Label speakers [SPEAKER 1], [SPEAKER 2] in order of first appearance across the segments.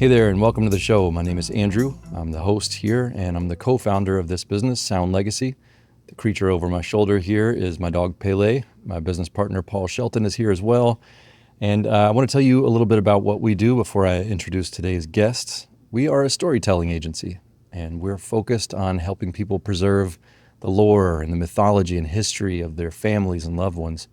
[SPEAKER 1] Hey there, and welcome to the show. My name is Andrew. I'm the host here, and I'm the co-founder of this business, Sound Legacy. The creature over my shoulder here is my dog, Pele. My business partner, Paul Shelton, is here as well. And I want to tell you a little bit about what we do before I introduce today's guests. We are a storytelling agency, and we're focused on helping people preserve the lore and the mythology and history of their families and loved ones.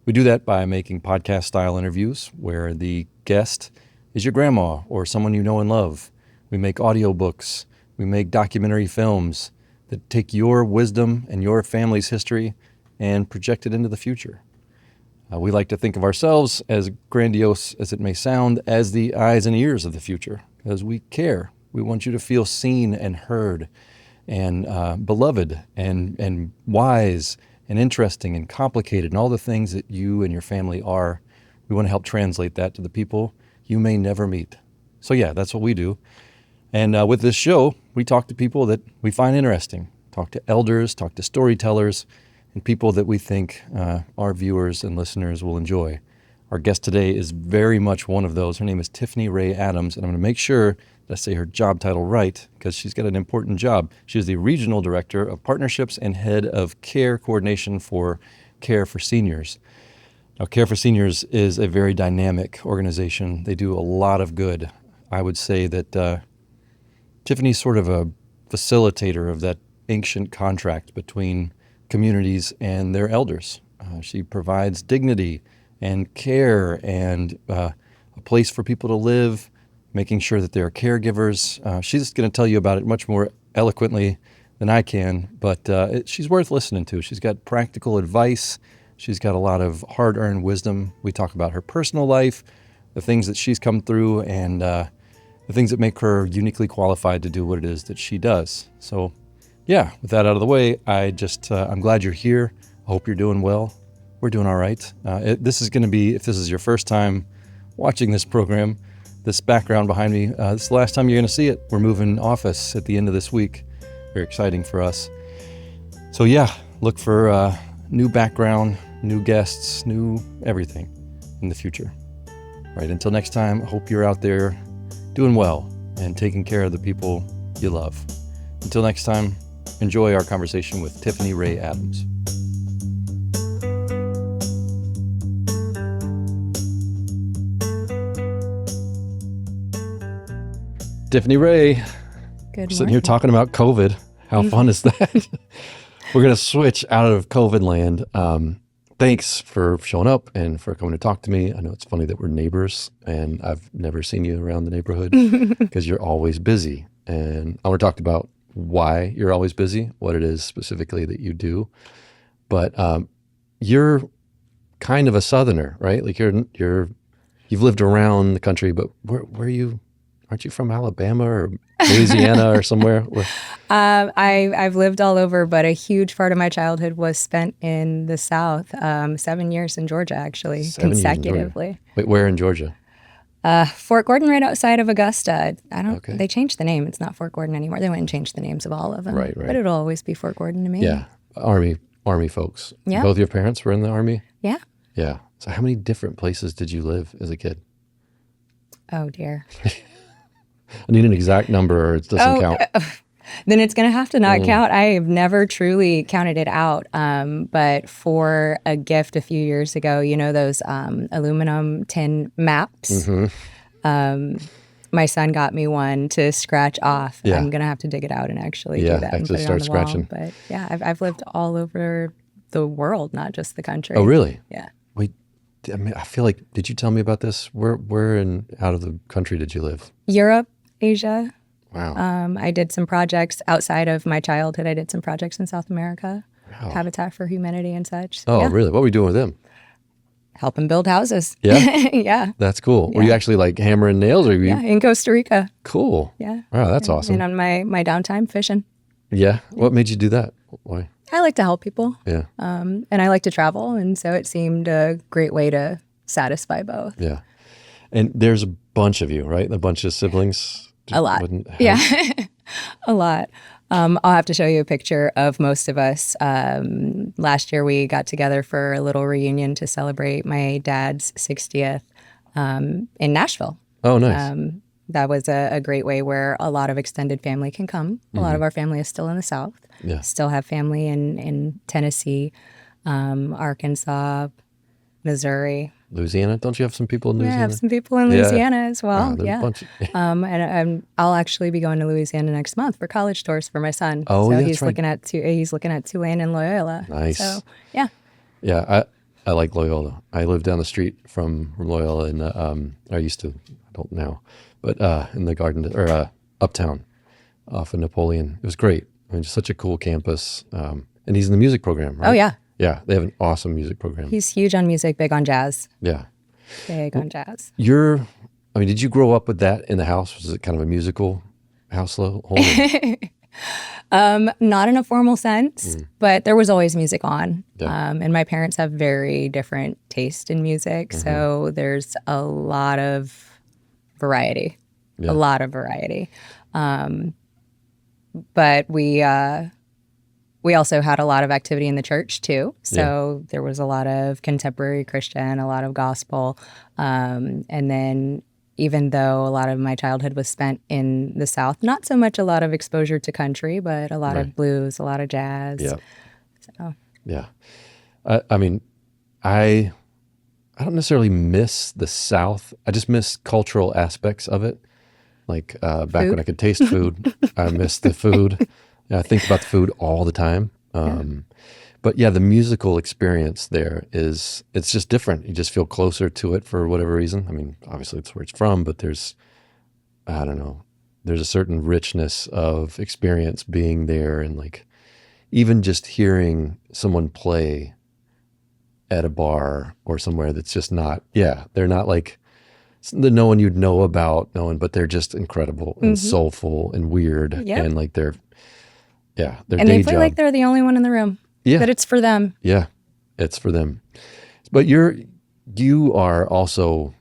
[SPEAKER 1] We do that by making podcast-style interviews where the guest is your grandma or someone you know and love. We make audiobooks. We make documentary films that take your wisdom and your family's history and project it into the future. We like to think of ourselves, as grandiose as it may sound, as the eyes and ears of the future, because we care. We want you to feel seen and heard and beloved and wise and interesting and complicated and all the things that you and your family are. We want to help translate that to the people you may never meet. So yeah, that's what we do. And with this show, we talk to people that we find interesting, talk to elders, talk to storytellers, and people that we think our viewers and listeners will enjoy. Our guest today is very much one of those. Her name is Tiffaney Ray Adams, and I'm going to make sure that I say her job title right because she's got an important job. She is the Regional Director of Partnerships and Head of Care Coordination for Care for Seniors. Now, Care for Seniors is a very dynamic organization. They do a lot of good. I would say that Tiffaney's sort of a facilitator of that ancient contract between communities and their elders. She provides dignity and care and a place for people to live, making sure that there are caregivers. She's going to tell you about it much more eloquently than I can, but she's worth listening to. She's got practical advice. She's got a lot of hard-earned wisdom. We talk about her personal life, the things that she's come through, and the things that make her uniquely qualified to do what it is that she does. So yeah, with that out of the way, I'm glad you're here. I hope you're doing well. We're doing all right. This is going to be, if this is your first time watching this program, this background behind me, this is the last time you're going to see it. We're moving office at the end of this week. Very exciting for us. So yeah, look for new background, new guests, new everything in the future. All right, until next time, I hope you're out there doing well and taking care of the people you love. Until next time, enjoy our conversation with Tiffaney Ray Adams. Tiffaney Ray,
[SPEAKER 2] Good morning.
[SPEAKER 1] Sitting here talking about COVID. How fun is that? We're going to switch out of COVID land. Thanks for showing up and for coming to talk to me. I know it's funny that we're neighbors and I've never seen you around the neighborhood because you're always busy. And I want to talk about why you're always busy, what it is specifically that you do. But you're kind of a Southerner, right? Like you've lived around the country, but where are you? Aren't you from Alabama or Louisiana or somewhere?
[SPEAKER 2] I've lived all over, but a huge part of my childhood was spent in the South. 7 years in Georgia, actually,
[SPEAKER 1] 7 years in Georgia.
[SPEAKER 2] consecutively.
[SPEAKER 1] Wait, where in Georgia?
[SPEAKER 2] Fort Gordon, right outside of Augusta.
[SPEAKER 1] Okay.
[SPEAKER 2] They changed the name. It's not Fort Gordon anymore. They went and changed the names of all of them.
[SPEAKER 1] Right.
[SPEAKER 2] But it'll always be Fort Gordon to me.
[SPEAKER 1] Yeah, Army folks.
[SPEAKER 2] Yeah.
[SPEAKER 1] Both your parents were in the Army?
[SPEAKER 2] Yeah.
[SPEAKER 1] Yeah. So how many different places did you live as a kid?
[SPEAKER 2] Oh, dear.
[SPEAKER 1] I need an exact number or it doesn't count.
[SPEAKER 2] Then it's going to have to not count. I have never truly counted it out. But for a gift a few years ago, you know, those aluminum tin maps, my son got me one to scratch off.
[SPEAKER 1] Yeah.
[SPEAKER 2] I'm going to have to dig it out and actually do that and
[SPEAKER 1] actually
[SPEAKER 2] put it
[SPEAKER 1] start
[SPEAKER 2] on the wall.
[SPEAKER 1] scratching.
[SPEAKER 2] But yeah, I've lived all over the world, not just the country.
[SPEAKER 1] Oh, really?
[SPEAKER 2] Yeah.
[SPEAKER 1] Wait, I mean, I feel like, did you tell me about this? Where in out of the country did you live?
[SPEAKER 2] Europe, Asia.
[SPEAKER 1] Wow.
[SPEAKER 2] I did some projects outside of my childhood. I did some projects in South America,
[SPEAKER 1] Wow.
[SPEAKER 2] Habitat for Humanity and such. So,
[SPEAKER 1] Oh,
[SPEAKER 2] yeah.
[SPEAKER 1] really? What were you doing with them?
[SPEAKER 2] Helping build houses.
[SPEAKER 1] Yeah?
[SPEAKER 2] Yeah.
[SPEAKER 1] That's cool. Were you actually like hammering nails or were you?
[SPEAKER 2] Yeah. In Costa Rica.
[SPEAKER 1] Cool.
[SPEAKER 2] Yeah.
[SPEAKER 1] Wow, that's awesome.
[SPEAKER 2] And on my downtime, fishing.
[SPEAKER 1] Yeah? What made you do that? Why?
[SPEAKER 2] I like to help people.
[SPEAKER 1] Yeah.
[SPEAKER 2] And I like to travel. And so it seemed a great way to satisfy both.
[SPEAKER 1] Yeah. And there's a bunch of you, right? A bunch of siblings?
[SPEAKER 2] A lot. Yeah. A lot. I'll have to show you a picture of most of us. Last year, we got together for a little reunion to celebrate my dad's 60th in Nashville.
[SPEAKER 1] Oh, nice.
[SPEAKER 2] that was a great way where a lot of extended family can come. A lot of our family is still in the South.
[SPEAKER 1] Yeah.
[SPEAKER 2] Still have family in Tennessee, Arkansas, Missouri.
[SPEAKER 1] Louisiana? Don't you have some people in
[SPEAKER 2] Yeah, I have
[SPEAKER 1] Louisiana?
[SPEAKER 2] some people in
[SPEAKER 1] Yeah.
[SPEAKER 2] Louisiana as well.
[SPEAKER 1] There's a
[SPEAKER 2] Yeah.
[SPEAKER 1] bunch.
[SPEAKER 2] And I'll actually be going to Louisiana next month for college tours for my son.
[SPEAKER 1] Oh,
[SPEAKER 2] so
[SPEAKER 1] that's
[SPEAKER 2] he's
[SPEAKER 1] right.
[SPEAKER 2] he's looking at Tulane and Loyola.
[SPEAKER 1] Nice.
[SPEAKER 2] So yeah.
[SPEAKER 1] Yeah, I like Loyola. I live down the street from Loyola, and I used to, I don't now, but in the garden or uptown, off of Napoleon. It was great. I mean, just such a cool campus. And he's in the music program, right?
[SPEAKER 2] Oh yeah.
[SPEAKER 1] Yeah, they have an awesome music program.
[SPEAKER 2] He's huge on music, big on jazz.
[SPEAKER 1] Yeah.
[SPEAKER 2] Big on jazz.
[SPEAKER 1] I mean, did you grow up with that in the house? Was it kind of a musical household?
[SPEAKER 2] Not in a formal sense, but there was always music on.
[SPEAKER 1] Yeah.
[SPEAKER 2] And my parents have very different taste in music. So there's a lot of variety,
[SPEAKER 1] Yeah.
[SPEAKER 2] a lot of variety. But we also had a lot of activity in the church too. So there was a lot of contemporary Christian, a lot of gospel. And then even though a lot of my childhood was spent in the South, not so much a lot of exposure to country, but a lot of blues, a lot of jazz.
[SPEAKER 1] Yeah.
[SPEAKER 2] So.
[SPEAKER 1] Yeah. I mean, I don't necessarily miss the South. I just miss cultural aspects of it. Like back when I could taste food, I miss the food. Yeah, I think about the food all the time. But yeah, the musical experience there it's just different. You just feel closer to it for whatever reason. I mean, obviously it's where it's from, but I don't know, there's a certain richness of experience being there, and like even just hearing someone play at a bar or somewhere that's just not, they're not like no one you'd know about, but they're just incredible and soulful and weird. And like their
[SPEAKER 2] And
[SPEAKER 1] day
[SPEAKER 2] they feel
[SPEAKER 1] job.
[SPEAKER 2] like they're the only one in the room.
[SPEAKER 1] Yeah.
[SPEAKER 2] That it's for them.
[SPEAKER 1] Yeah, it's for them. But you are also,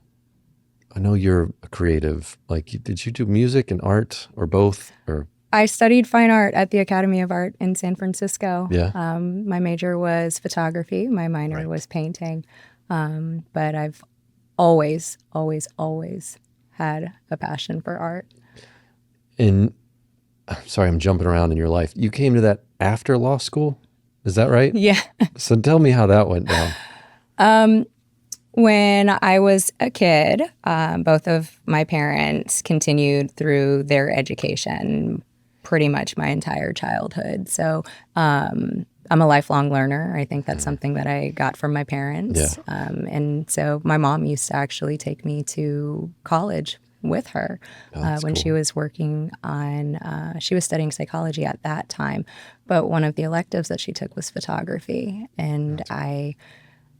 [SPEAKER 1] I know you're a creative. Like, did you do music and art or both? Or
[SPEAKER 2] I studied fine art at the Academy of Art in San Francisco.
[SPEAKER 1] Yeah.
[SPEAKER 2] My major was photography. My minor was painting. But I've always, always, always had a passion for art.
[SPEAKER 1] And sorry, I'm jumping around in your life. You came to that after law school? Is that right?
[SPEAKER 2] Yeah.
[SPEAKER 1] So tell me how that went down.
[SPEAKER 2] When I was a kid, both of my parents continued through their education pretty much my entire childhood. So I'm a lifelong learner. I think that's something that I got from my parents.
[SPEAKER 1] Yeah.
[SPEAKER 2] And so my mom used to actually take me to college with her when she was working on, she was studying psychology at that time. But one of the electives that she took was photography. And I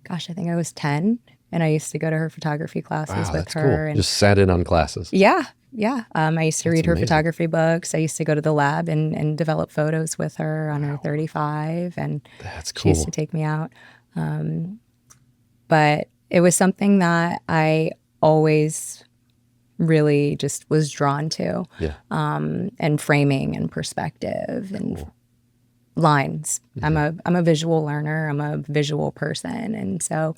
[SPEAKER 2] think I was 10, and I used to go to her photography classes with
[SPEAKER 1] That's
[SPEAKER 2] her.
[SPEAKER 1] cool.
[SPEAKER 2] And
[SPEAKER 1] Just sat in on classes.
[SPEAKER 2] yeah. I used to read her
[SPEAKER 1] amazing.
[SPEAKER 2] photography books. I used to go to the lab and develop photos with her on her 35, and
[SPEAKER 1] That's
[SPEAKER 2] she
[SPEAKER 1] cool.
[SPEAKER 2] used to take me out. But it was something that I always really just was drawn to,
[SPEAKER 1] Yeah.
[SPEAKER 2] and framing and perspective and lines. I'm a visual learner. I'm a visual person, and so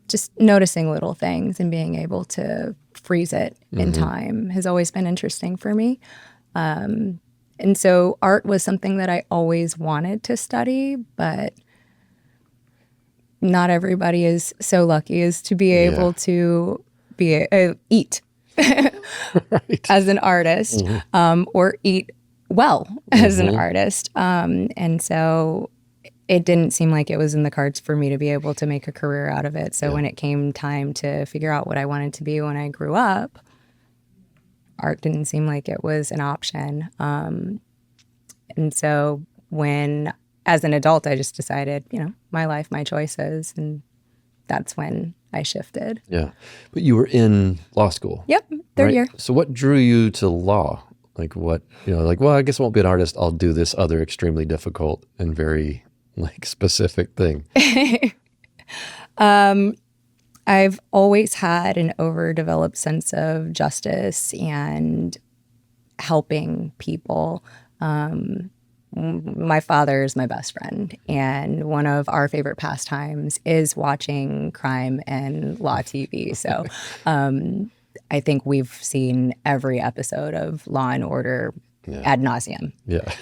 [SPEAKER 2] just noticing little things and being able to freeze it in time has always been interesting for me. And so art was something that I always wanted to study, but not everybody is so lucky as to be able to eat
[SPEAKER 1] Right.
[SPEAKER 2] as an artist, or eat well as an artist. And so it didn't seem like it was in the cards for me to be able to make a career out of it. So when it came time to figure out what I wanted to be when I grew up, art didn't seem like it was an option. And so when, as an adult, I just decided, my life, my choices, and that's when I shifted.
[SPEAKER 1] Yeah. But you were in law school.
[SPEAKER 2] Yep, third
[SPEAKER 1] right?
[SPEAKER 2] year.
[SPEAKER 1] So what drew you to law? Like what, well, I guess I won't be an artist. I'll do this other extremely difficult and very specific thing.
[SPEAKER 2] I've always had an overdeveloped sense of justice and helping people. My father is my best friend, and one of our favorite pastimes is watching crime and law TV. So I think we've seen every episode of Law and Order ad nauseum.
[SPEAKER 1] Yeah.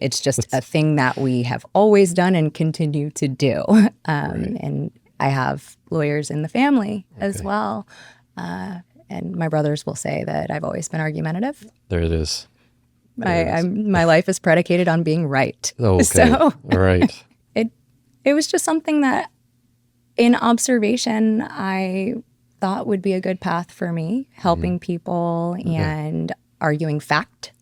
[SPEAKER 2] It's just a thing that we have always done and continue to do.
[SPEAKER 1] Right.
[SPEAKER 2] And I have lawyers in the family as well. And my brothers will say that I've always been argumentative.
[SPEAKER 1] There it is.
[SPEAKER 2] My life is predicated on being right.
[SPEAKER 1] Okay.
[SPEAKER 2] So
[SPEAKER 1] All right.
[SPEAKER 2] it was just something that, in observation, I thought would be a good path for me, helping people and arguing fact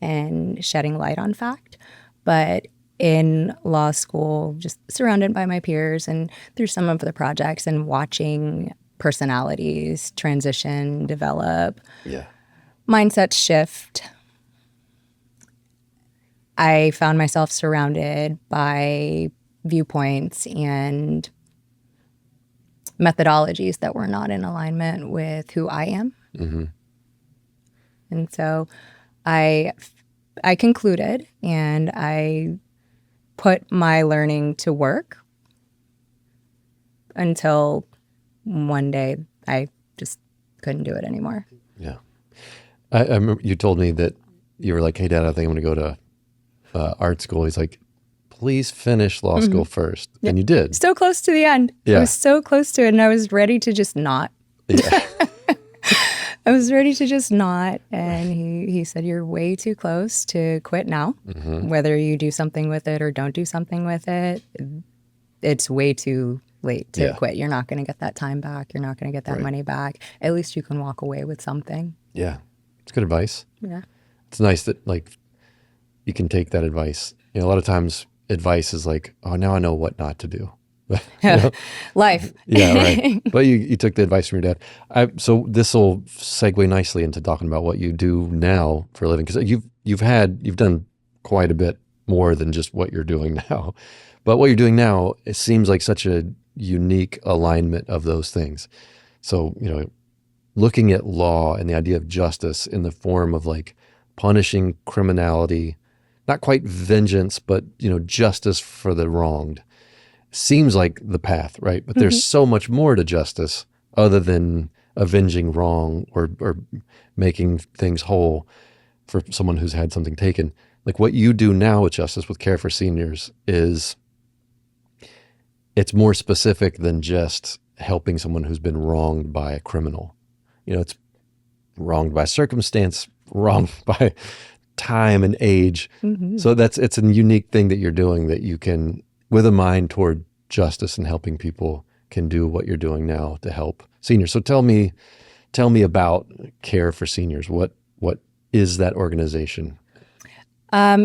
[SPEAKER 2] and shedding light on fact. But in law school, just surrounded by my peers and through some of the projects and watching personalities transition, develop, mindsets shift, I found myself surrounded by viewpoints and methodologies that were not in alignment with who I am. And so I concluded and I put my learning to work until one day I just couldn't do it anymore.
[SPEAKER 1] Yeah. I remember you told me that you were like, hey, Dad, I think I'm going to go to art school. He's like, please finish law school first.
[SPEAKER 2] Yep.
[SPEAKER 1] And you did.
[SPEAKER 2] So close to the end.
[SPEAKER 1] Yeah.
[SPEAKER 2] I was so close to it and I was ready to just not.
[SPEAKER 1] Yeah.
[SPEAKER 2] I was ready to just not. And he said, you're way too close to quit now. Whether you do something with it or don't do something with it, it's way too late to quit. You're not going to get that time back. You're not going to get that money back. At least you can walk away with something.
[SPEAKER 1] Yeah. It's good advice.
[SPEAKER 2] Yeah.
[SPEAKER 1] It's nice that like you can take that advice. You know, a lot of times advice is like, oh, now I know what not to do. You know?
[SPEAKER 2] Life.
[SPEAKER 1] Yeah, right. But you took the advice from your dad. So this will segue nicely into talking about what you do now for a living, because you've done quite a bit more than just what you're doing now. But what you're doing now, it seems like such a unique alignment of those things. So, you know, looking at law and the idea of justice in the form of like punishing criminality, not quite vengeance, but, you know, justice for the wronged, seems like the path, right? But there's so much more to justice other than avenging wrong or making things whole for someone who's had something taken. Like what you do now with justice, with Care for Seniors, is it's more specific than just helping someone who's been wronged by a criminal. You know, it's wronged by circumstance, wronged by time and age. So it's a unique thing that you're doing, that you can, with a mind toward justice and helping people, can do what you're doing now to help seniors. So tell me about Care for Seniors. What is that organization?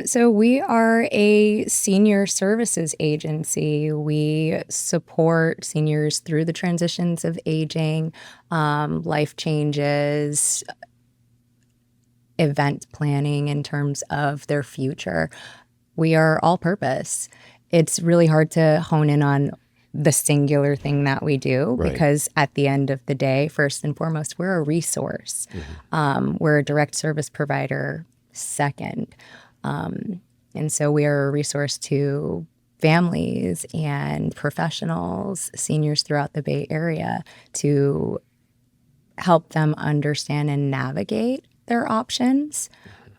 [SPEAKER 2] So we are a senior services agency. We support seniors through the transitions of aging, life changes, event planning in terms of their future. We are all purpose. It's really hard to hone in on the singular thing that we do, because at the end of the day, first and foremost, we're a resource. We're a direct service provider second. And so we are a resource to families and professionals, seniors throughout the Bay Area, to help them understand and navigate their options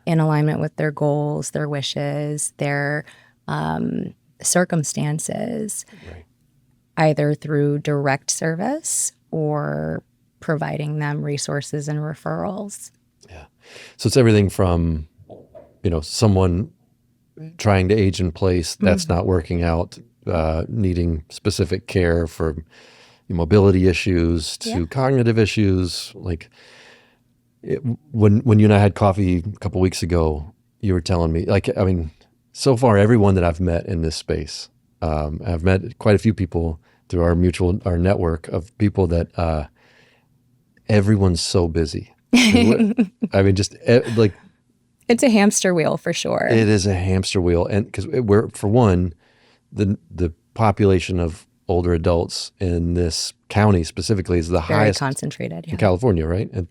[SPEAKER 2] in alignment with their goals, their wishes, their circumstances, either through direct service or providing them resources and referrals.
[SPEAKER 1] Yeah. So it's everything from, you know, someone trying to age in place that's not working out, needing specific care for mobility issues, to cognitive issues. Like when you and I had coffee a couple weeks ago, you were telling me, like, I mean, so far everyone that I've met in this space, I've met quite a few people through our network of people that everyone's so busy. I mean, just like,
[SPEAKER 2] it's a hamster wheel for sure.
[SPEAKER 1] It is a hamster wheel. And because we're, for one, the population of older adults in this county specifically is the
[SPEAKER 2] Very
[SPEAKER 1] highest
[SPEAKER 2] concentrated
[SPEAKER 1] in California, right? And,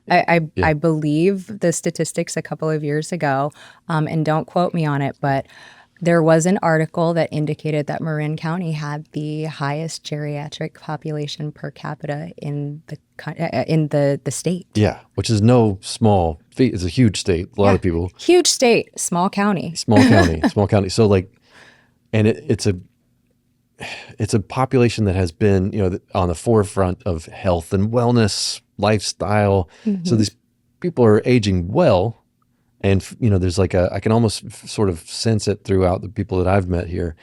[SPEAKER 2] I believe the statistics a couple of years ago, and don't quote me on it, but There was an article that indicated that Marin County had the highest geriatric population per capita in the state.
[SPEAKER 1] Yeah, which is no small feat. It's a huge state. A lot of people.
[SPEAKER 2] Huge state, small county.
[SPEAKER 1] Small county, small county. So like, and it's a population that has been, on the forefront of health and wellness, lifestyle. So these people are aging well. And, there's like I can almost sort of sense it throughout the people that I've met here.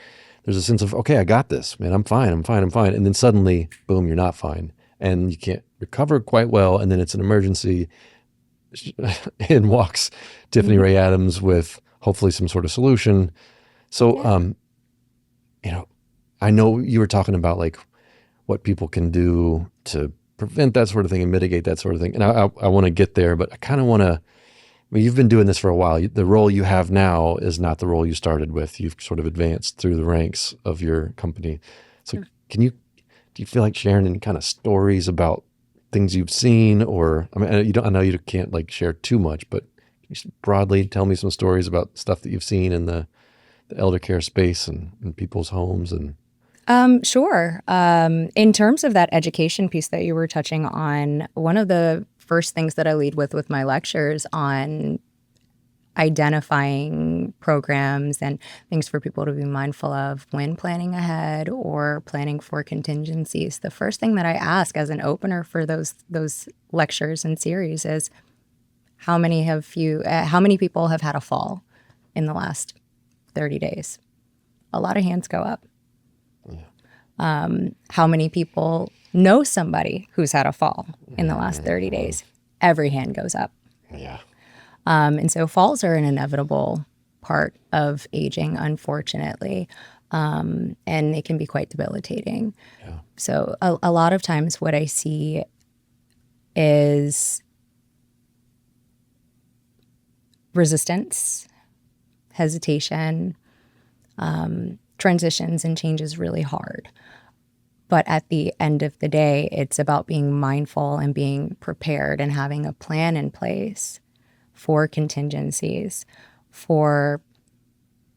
[SPEAKER 1] There's a sense of, okay, I got this, man. I'm fine. And then suddenly, boom, you're not fine. And you can't recover quite well. And then it's an emergency. In walks Tiffany Ray Adams with hopefully some sort of solution. So, I know you were talking about like what people can do to prevent that sort of thing and mitigate that sort of thing. And I want to get there, but I kind of want to, you've been doing this for a while. The role you have now is not the role you started with. You've sort of advanced through the ranks of your company. So do you feel like sharing any kind of stories about things you've seen, or, I know you can't like share too much, but can you just broadly tell me some stories about stuff that you've seen in the elder care space and in people's homes? And
[SPEAKER 2] Sure. In terms of that education piece that you were touching on, one of the first things that I lead with my lectures on identifying programs and things for people to be mindful of when planning ahead or planning for contingencies. The first thing that I ask as an opener for those lectures and series is, how many people have had a fall in the last 30 days? A lot of hands go up. How many people know somebody who's had a fall in the last 30 days? Every hand goes up.
[SPEAKER 1] Yeah.
[SPEAKER 2] And so falls are an inevitable part of aging, unfortunately, and it can be quite debilitating.
[SPEAKER 1] Yeah.
[SPEAKER 2] So a lot of times what I see is resistance, hesitation, transitions and change is really hard. But at the end of the day, it's about being mindful and being prepared and having a plan in place for contingencies, for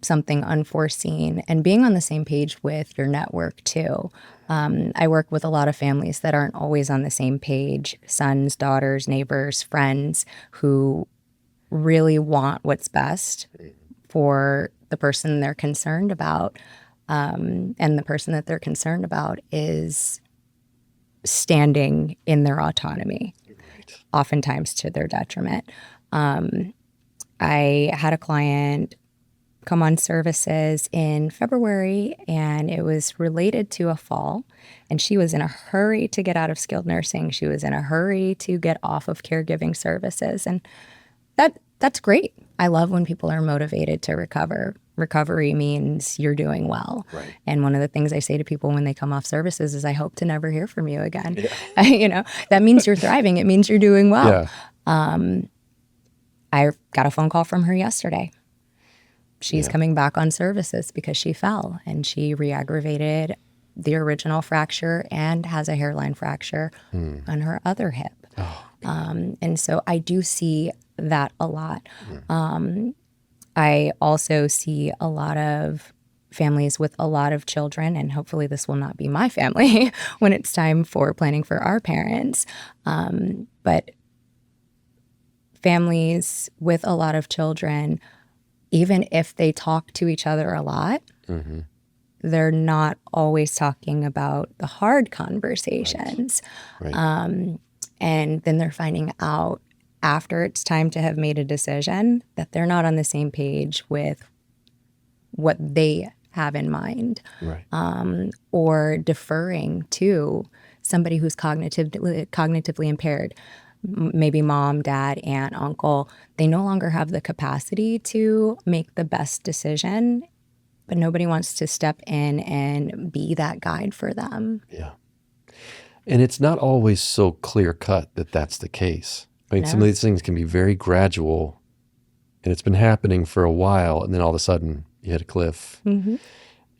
[SPEAKER 2] something unforeseen, and being on the same page with your network too. I work with a lot of families that aren't always on the same page, sons, daughters, neighbors, friends, who really want what's best for the person they're concerned about. And the person that they're concerned about is standing in their autonomy, oftentimes to their detriment. I had a client come on services in February, and it was related to a fall. And she was in a hurry to get out of skilled nursing. She was in a hurry to get off of caregiving services. And that's great. I love when people are motivated to recover. Recovery means you're doing well.
[SPEAKER 1] Right.
[SPEAKER 2] And one of the things I say to people when they come off services is, I hope to never hear from you again. Yeah. That means you're thriving. It means you're doing well.
[SPEAKER 1] Yeah.
[SPEAKER 2] I got a phone call from her yesterday. She's coming back on services because she fell and she re-aggravated the original fracture and has a hairline fracture on her other hip.
[SPEAKER 1] Oh.
[SPEAKER 2] And so I do see that a lot. I also see a lot of families with a lot of children, and hopefully this will not be my family when it's time for planning for our parents. But families with a lot of children, even if they talk to each other a lot, they're not always talking about the hard conversations.
[SPEAKER 1] Right.
[SPEAKER 2] And then they're finding out after it's time to have made a decision that they're not on the same page with what they have in mind.
[SPEAKER 1] Right.
[SPEAKER 2] Or deferring to somebody who's cognitively impaired. Maybe mom, dad, aunt, uncle. They no longer have the capacity to make the best decision, but nobody wants to step in and be that guide for them.
[SPEAKER 1] Yeah. And it's not always so clear cut that that's the case. I mean, some of these things can be very gradual, and it's been happening for a while, and then all of a sudden you hit a cliff.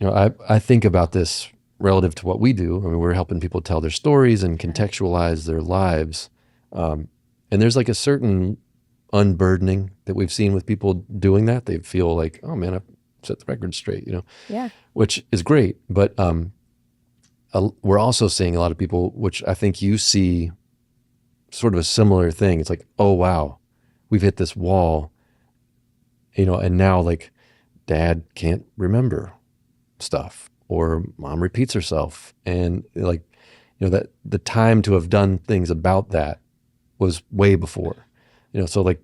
[SPEAKER 1] I think about this relative to what we do. I mean, we're helping people tell their stories and contextualize their lives. And there's like a certain unburdening that we've seen with people doing that. They feel like, oh man, set the record straight,
[SPEAKER 2] Yeah.
[SPEAKER 1] which is great. But we're also seeing a lot of people, which I think you see sort of a similar thing. It's like, oh, wow, we've hit this wall, and now like dad can't remember stuff or mom repeats herself. And like, that the time to have done things about that was way before, so like,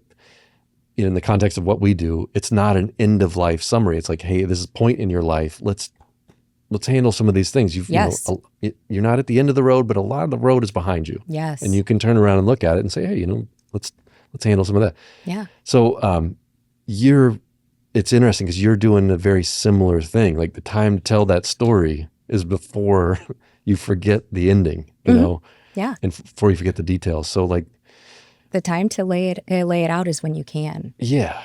[SPEAKER 1] in the context of what we do, it's not an end of life summary. It's like, hey, this is a point in your life. Let's handle some of these things.
[SPEAKER 2] Yes.
[SPEAKER 1] You're not at the end of the road, but a lot of the road is behind you.
[SPEAKER 2] Yes.
[SPEAKER 1] And you can turn around and look at it and say, hey, let's handle some of that.
[SPEAKER 2] Yeah.
[SPEAKER 1] So it's interesting because you're doing a very similar thing. Like the time to tell that story is before you forget the ending,
[SPEAKER 2] Yeah.
[SPEAKER 1] and before you forget the details. So like
[SPEAKER 2] the time to lay it out is when you can.
[SPEAKER 1] Yeah.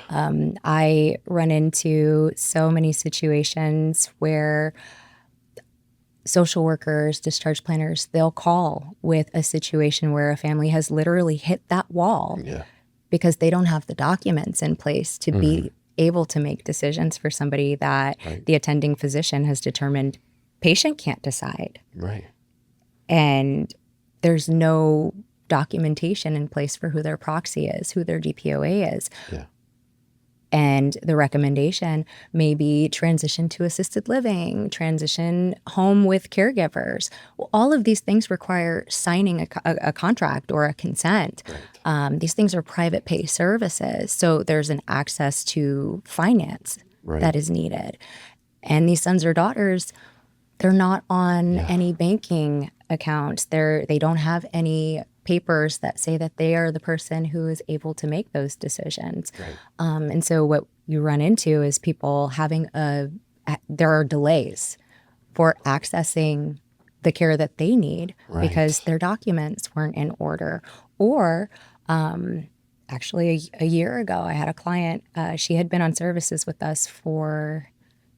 [SPEAKER 2] I run into so many situations where social workers, discharge planners, they'll call with a situation where a family has literally hit that wall because they don't have the documents in place to be able to make decisions for somebody that the attending physician has determined patient can't decide.
[SPEAKER 1] Right.
[SPEAKER 2] And there's no documentation in place for who their proxy is, who their DPOA is.
[SPEAKER 1] Yeah.
[SPEAKER 2] And the recommendation may be transition to assisted living, transition home with caregivers. Well, all of these things require signing a contract or a consent.
[SPEAKER 1] Right.
[SPEAKER 2] These things are private pay services. So there's an access to finance that is needed. And these sons or daughters, they're not on any banking accounts. They don't have any papers that say that they are the person who is able to make those decisions.
[SPEAKER 1] Right.
[SPEAKER 2] And so what you run into is people having there are delays for accessing the care that they need because their documents weren't in order. Or actually a year ago, I had a client, she had been on services with us for,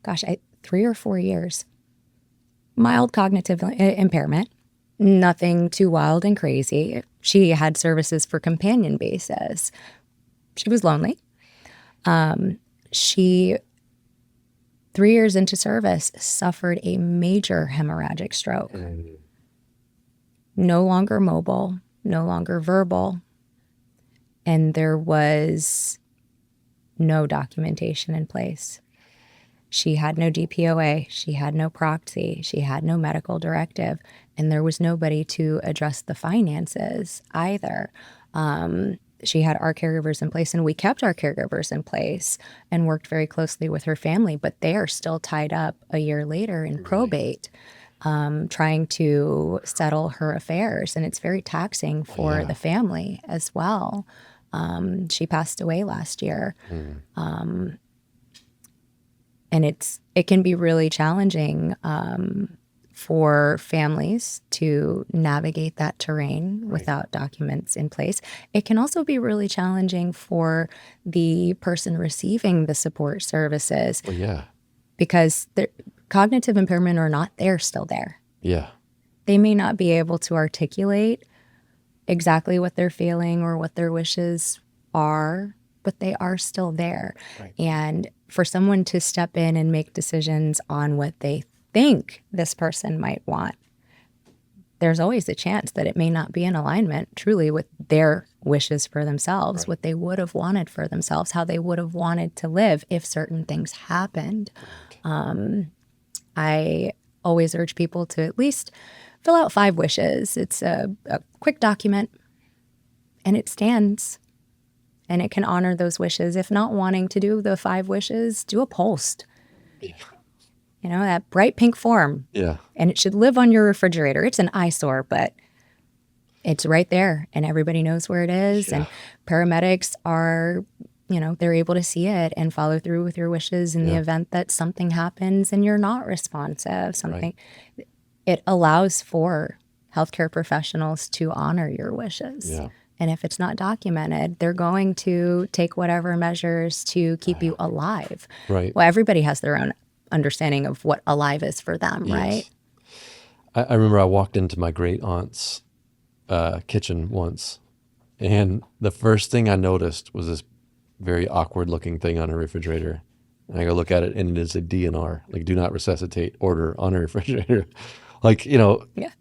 [SPEAKER 2] 3 or 4 years. Mild cognitive impairment. Nothing too wild and crazy. She had services for companion basis. She was lonely. She, 3 years into service, suffered a major hemorrhagic stroke. No longer mobile, no longer verbal. And there was no documentation in place. She had no DPOA, she had no proxy, she had no medical directive, and there was nobody to address the finances either. She had our caregivers in place, and we kept our caregivers in place and worked very closely with her family, but they are still tied up a year later in probate, trying to settle her affairs, and it's very taxing for the family as well. She passed away last year. And it can be really challenging for families to navigate that terrain without documents in place. It can also be really challenging for the person receiving the support services.
[SPEAKER 1] Well, yeah.
[SPEAKER 2] Because cognitive impairment or not, they're still there.
[SPEAKER 1] Yeah.
[SPEAKER 2] They may not be able to articulate exactly what they're feeling or what their wishes are, but they are still there.
[SPEAKER 1] Right.
[SPEAKER 2] And for someone to step in and make decisions on what they think this person might want, there's always a chance that it may not be in alignment truly with their wishes for themselves, what they would have wanted for themselves, how they would have wanted to live if certain things happened. I always urge people to at least fill out 5 wishes. It's a quick document, and it stands. And it can honor those wishes. If not wanting to do the 5 wishes, do a post. Yeah. That bright pink form. Yeah. And it should live on your refrigerator. It's an eyesore, but it's right there. And everybody knows where it is. Yeah. And paramedics are, they're able to see it and follow through with your wishes in the event that something happens and you're not responsive. It allows for healthcare professionals to honor your wishes. Yeah. And if it's not documented, they're going to take whatever measures to keep you alive. Right. Well, everybody has their own understanding of what alive is for them, right?
[SPEAKER 1] I remember I walked into my great aunt's kitchen once, and the first thing I noticed was this very awkward looking thing on her refrigerator. And I go look at it, and it is a DNR, like do not resuscitate order on a refrigerator. Like, you know,
[SPEAKER 2] Yeah.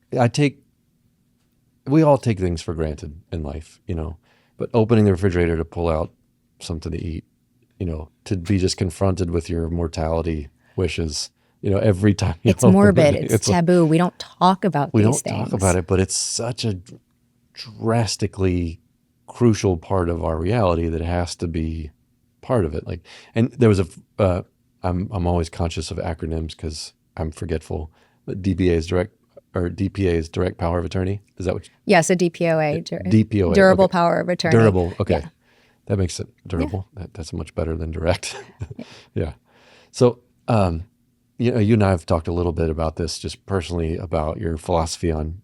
[SPEAKER 1] we all take things for granted in life, you know, but opening the refrigerator to pull out something to eat, you know, to be just confronted with your mortality wishes, you know, every time you
[SPEAKER 2] It's
[SPEAKER 1] open
[SPEAKER 2] morbid.
[SPEAKER 1] it,
[SPEAKER 2] It's taboo. We don't talk about
[SPEAKER 1] we
[SPEAKER 2] these
[SPEAKER 1] don't talk
[SPEAKER 2] things.
[SPEAKER 1] about it, but it's such a drastically crucial part of our reality that has to be part of it. Like, and there was I'm always conscious of acronyms because I'm forgetful, but DPA is direct power of attorney. Is that what?
[SPEAKER 2] Yes, a DPOA,
[SPEAKER 1] DPOA.
[SPEAKER 2] durable
[SPEAKER 1] Okay.
[SPEAKER 2] power of attorney.
[SPEAKER 1] Durable. Okay.
[SPEAKER 2] Yeah.
[SPEAKER 1] That makes it durable. That's much better than direct. Yeah. So, you know, you and I have talked a little bit about this just personally about your philosophy on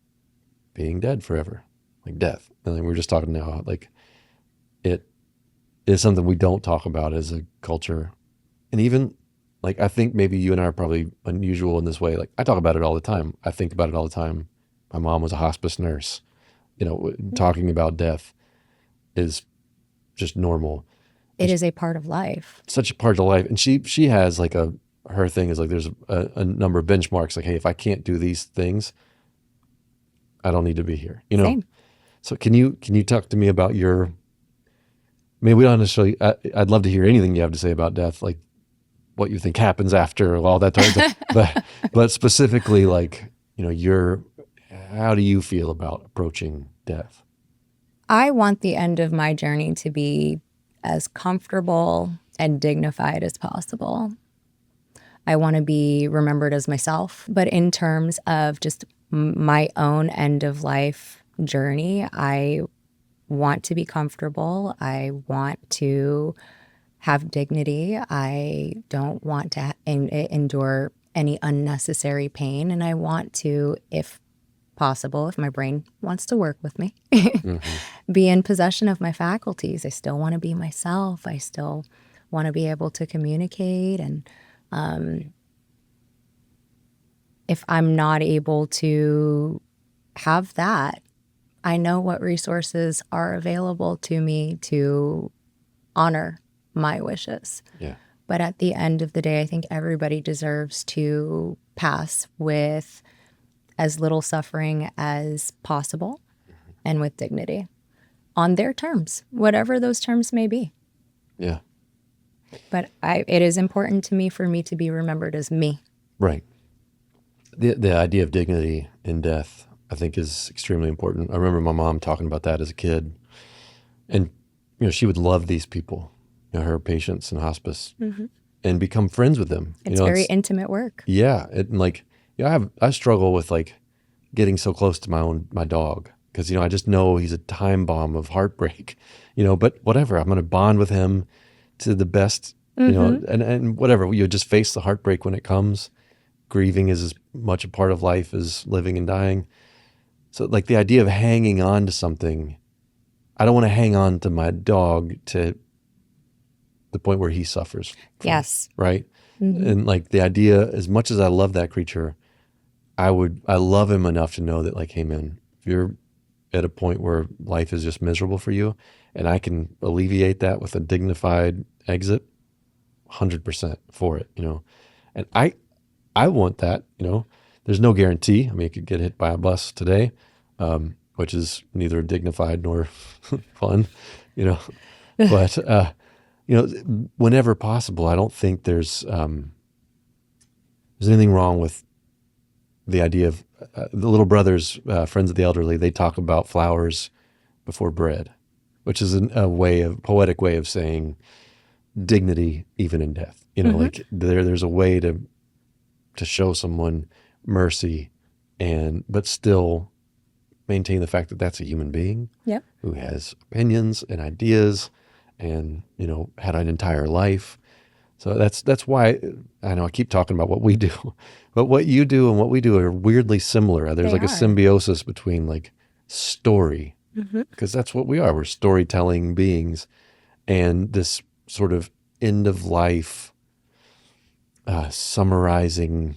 [SPEAKER 1] being dead forever, like death. And we were just talking now, like it is something we don't talk about as a culture. And even like, I think maybe you and I are probably unusual in this way. Like I talk about it all the time. I think about it all the time. My mom was a hospice nurse, you know, talking about death is just normal.
[SPEAKER 2] It is a part of life.
[SPEAKER 1] Such a part of life. And she has like her thing is like, there's a number of benchmarks. Like, hey, if I can't do these things, I don't need to be here, you know?
[SPEAKER 2] Same.
[SPEAKER 1] So can you talk to me about I mean, we don't necessarily, I'd love to hear anything you have to say about death, like what you think happens after all that time. but specifically like, you know, how do you feel about approaching death?
[SPEAKER 2] I want the end of my journey to be as comfortable and dignified as possible. I want to be remembered as myself, but in terms of just my own end of life journey, I want to be comfortable. I want to have dignity. I don't want to endure any unnecessary pain. And I want to, if possible, if my brain wants to work with me, be in possession of my faculties. I still want to be myself. I still want to be able to communicate. And if I'm not able to have that, I know what resources are available to me to honor my wishes.
[SPEAKER 1] Yeah.
[SPEAKER 2] But at the end of the day, I think everybody deserves to pass with as little suffering as possible and with dignity on their terms, whatever those terms may be.
[SPEAKER 1] Yeah.
[SPEAKER 2] But it is important to me for me to be remembered as me.
[SPEAKER 1] Right. The idea of dignity in death, I think, is extremely important. I remember my mom talking about that as a kid, and you know, she would love these people, you know, her patients in hospice, and become friends with them.
[SPEAKER 2] It's
[SPEAKER 1] you know,
[SPEAKER 2] very intimate work.
[SPEAKER 1] Yeah, and like, yeah, I struggle with like getting so close to my dog because you know I just know he's a time bomb of heartbreak, you know. But whatever, I'm going to bond with him to the best, you know, and whatever, you just face the heartbreak when it comes. Grieving is as much a part of life as living and dying. So like the idea of hanging on to something, I don't want to hang on to my dog to the point where he suffers.
[SPEAKER 2] Yes.
[SPEAKER 1] Right. And like the idea, as much as I love that creature, I love him enough to know that like, hey man, if you're at a point where life is just miserable for you and I can alleviate that with a dignified exit, 100% for it, you know. And I want that, you know. There's no guarantee. I mean, you could get hit by a bus today, which is neither dignified nor fun, you know. But you know, whenever possible, I don't think there's anything wrong with the idea of the Little Brothers, Friends of the Elderly. They talk about flowers before bread, which is a poetic way of saying dignity even in death. You know, like there's a way to show someone mercy but still maintain the fact that that's a human being who has opinions and ideas and, you know, had an entire life. So that's why I know I keep talking about what we do, but what you do and what we do are weirdly similar. There's a symbiosis between like story, because that's what we are. We're storytelling beings, and this sort of end of life, summarizing